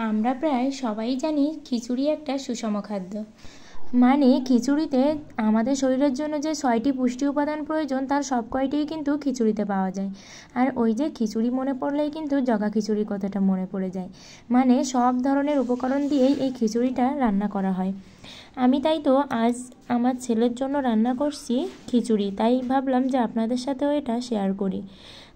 আমরা প্রায় সবাই জানি খিচুড়ি একটা সুষম খাদ্য। মানে খিচুড়িতে আমাদের শরীরের জন্য যে 6টি পুষ্টি উপাদান প্রয়োজন তার সব কয়টিই কিন্তু খিচুড়িতে পাওয়া যায়। আর ওই যে খিচুড়ি মনে পড়লেই কিন্তু জগা খিচুড়ির কথাটা মনে পড়ে যায়। মানে সব ধরনের উপকরণ দিয়েই এই খিচুড়িটা রান্না করা হয়। আমি তাই তো আজ আমার ছেলের জন্য রান্না করছি খিচুড়ি, তাই ভাবলাম যে আপনাদের সাথেও এটা শেয়ার করি।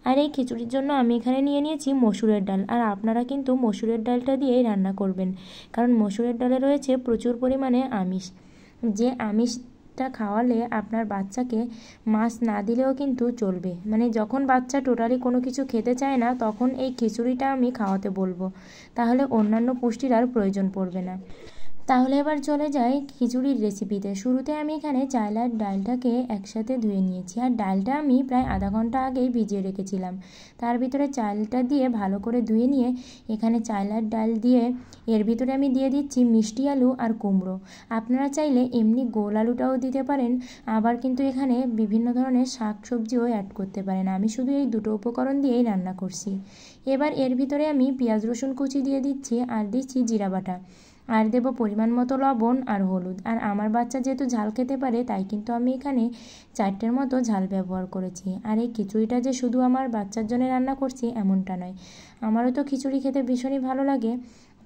আর এই খিচুড়ির জন্য আমি এখানে নিয়ে নিয়েছি মসুরের ডাল। আর আপনারা কিন্তু মসুরের ডালটা দিয়েই রান্না করবেন, কারণ মসুরের ডালে রয়েছে প্রচুর পরিমাণে আমিষ। যে আমিষটা খাওয়ালে আপনার বাচ্চাকে মাছ না দিলেও কিন্তু চলবে। মানে যখন বাচ্চা টোটালি কোনো কিছু খেতে চায় না তখন এই খিচুড়িটা আমি খাওয়াতে বলবো, তাহলে অন্যান্য পুষ্টির আর প্রয়োজন পড়বে না। তাহলে এবার চলে যাই খিচুড়ির রেসিপিতে। শুরুতে আমি এখানে চাল আর ডালটাকে একসাথে ধুয়ে নিয়েছি, আর ডালটা আমি প্রায় আধা ঘন্টা আগেই ভিজিয়ে রেখেছিলাম। তার ভিতরে চালটা দিয়ে ভালো করে ধুয়ে নিয়ে এখানে চাল আর ডাল দিয়ে এর ভিতরে আমি দিয়ে দিচ্ছি মিষ্টি আলু আর কুমড়ো। আপনারা চাইলে এমনি গোল আলুটাও দিতে পারেন, আবার কিন্তু এখানে বিভিন্ন ধরনের শাক সবজিও অ্যাড করতে পারেন। আমি শুধু এই দুটো উপকরণ দিয়েই রান্না করছি। এবার এর ভিতরে আমি পেঁয়াজ রসুন কুচি দিয়ে দিচ্ছি আর দিচ্ছি জিরা বাটা, আর দেবো পরিমাণ মতো লবণ আর হলুদ। আর আমার বাচ্চা যেহেতু ঝাল খেতে পারে তাই কিন্তু আমি এখানে 4টের মতো ঝাল ব্যবহার করেছি। আর এই খিচুড়িটা যে শুধু আমার বাচ্চার জন্য রান্না করছি এমনটা নয়, আমারও তো খিচুড়ি খেতে ভীষণই ভালো লাগে,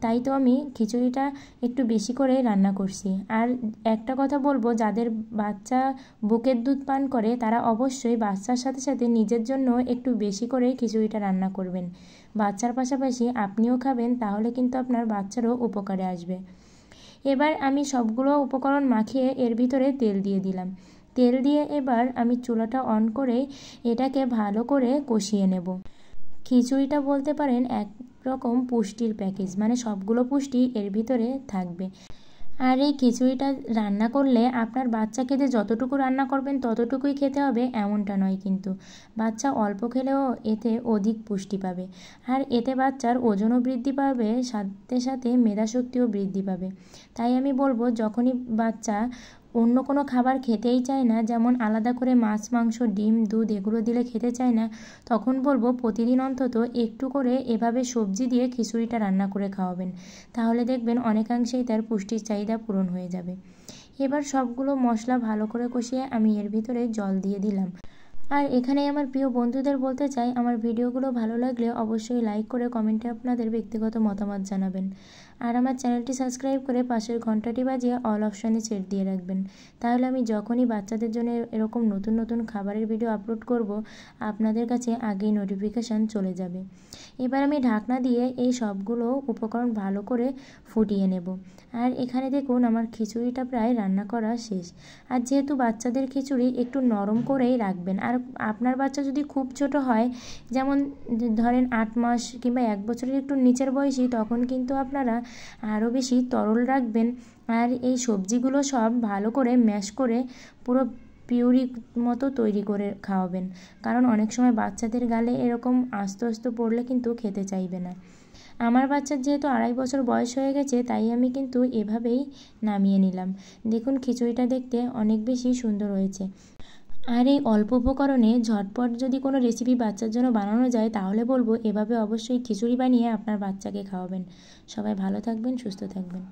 তাই তো আমি খিচুড়িটা একটু বেশি করে রান্না করছি। আর একটা কথা বলবো, যাদের বাচ্চা বুকের দুধ পান করে তারা অবশ্যই বাচ্চার সাথে সাথে নিজের জন্য একটু বেশি করে খিচুড়িটা রান্না করবেন। বাচ্চার পাশাপাশি আপনিও খাবেন, তাহলে কিন্তু আপনার বাচ্চারও উপকারে আসবে। এবার আমি সবগুলো উপকরণ মাখিয়ে এর ভিতরে তেল দিয়ে দিলাম। তেল দিয়ে এবার আমি চুলাটা অন করে এটাকে ভালো করে কষিয়ে নেব। খিচুড়িটা বলতে পারেন এক রকম পুষ্টির প্যাকেজ, মানে সবগুলো পুষ্টি এর ভিতরে থাকবে। আর এই খিচুড়িটা রান্না করলে আপনার বাচ্চাকে যে যতটুকু রান্না করবেন ততটুকুই খেতে হবে এমনটা নয়, কিন্তু বাচ্চা অল্প খেলেও এতে অধিক পুষ্টি পাবে। আর এতে বাচ্চার ওজনও বৃদ্ধি পাবে, সাথে সাথে মেধাশক্তিও বৃদ্ধি পাবে। তাই আমি বলবো, যখনই বাচ্চা অন্য কোনো খাবার খেতেই চায় না, যেমন আলাদা করে মাছ মাংস ডিম দুধ এগুলো দিলে খেতে চায় না, তখন বলবো প্রতিদিন অন্তত একটু করে এভাবে সবজি দিয়ে খিচুড়িটা রান্না করে খাওয়াবেন। তাহলে দেখবেন অনেকাংশেই তার পুষ্টির চাহিদা পূরণ হয়ে যাবে। এবার সবগুলো মশলা ভালো করে কষিয়ে আমি এর ভিতরে জল দিয়ে দিলাম। আর এখানে আমার প্রিয় বন্ধুদের বলতে চাই, আমার ভিডিওগুলো ভালো লাগলে অবশ্যই লাইক করে কমেন্টে আপনাদের ব্যক্তিগত মতামত জানাবেন। আর আমার চ্যানেলটি সাবস্ক্রাইব করে পাশের ঘন্টাটি বাজিয়ে অল অপশানে সেট দিয়ে রাখবেন, তাহলে আমি যখনই বাচ্চাদের জন্য এরকম নতুন নতুন খাবারের ভিডিও আপলোড করব আপনাদের কাছে আগেই নোটিফিকেশান চলে যাবে। এবার আমি ঢাকনা দিয়ে এই সবগুলো উপকরণ ভালো করে ফুটিয়ে নেব। আর এখানে দেখুন আমার খিচুড়িটা প্রায় রান্না করা শেষ। আর যেহেতু বাচ্চাদের খিচুড়ি একটু নরম করেই রাখবেন, আর আপনার বাচ্চা যদি খুব ছোট হয়, যেমন ধরেন 8 মাস কিংবা 1 বছরের একটু নিচের বয়সী, তখন কিন্তু আপনারা আরও বেশি তরল রাখবেন। আর এই সবজিগুলো সব ভালো করে ম্যাশ করে পুরো পিউরি মতো তৈরি করে খাওয়াবেন, কারণ অনেক সময় বাচ্চাদের গালে এরকম আস্তে আস্তে পড়লে কিন্তু খেতে চাইবে না। আমার বাচ্চার যেহেতু 2.5 বছর বয়স হয়ে গেছে, তাই আমি কিন্তু এভাবেই নামিয়ে নিলাম। দেখুন খিচুড়িটা দেখতে অনেক বেশি সুন্দর হয়েছে। আর এই অল্প উপকরণে ঝটপট যদি কোনো রেসিপি বাচ্চার জন্য বানানো যায়, তাহলে বলবো এভাবে অবশ্যই খিচুড়ি বানিয়ে আপনার বাচ্চাকে খাওয়াবেন। সবাই ভালো থাকবেন, সুস্থ থাকবেন।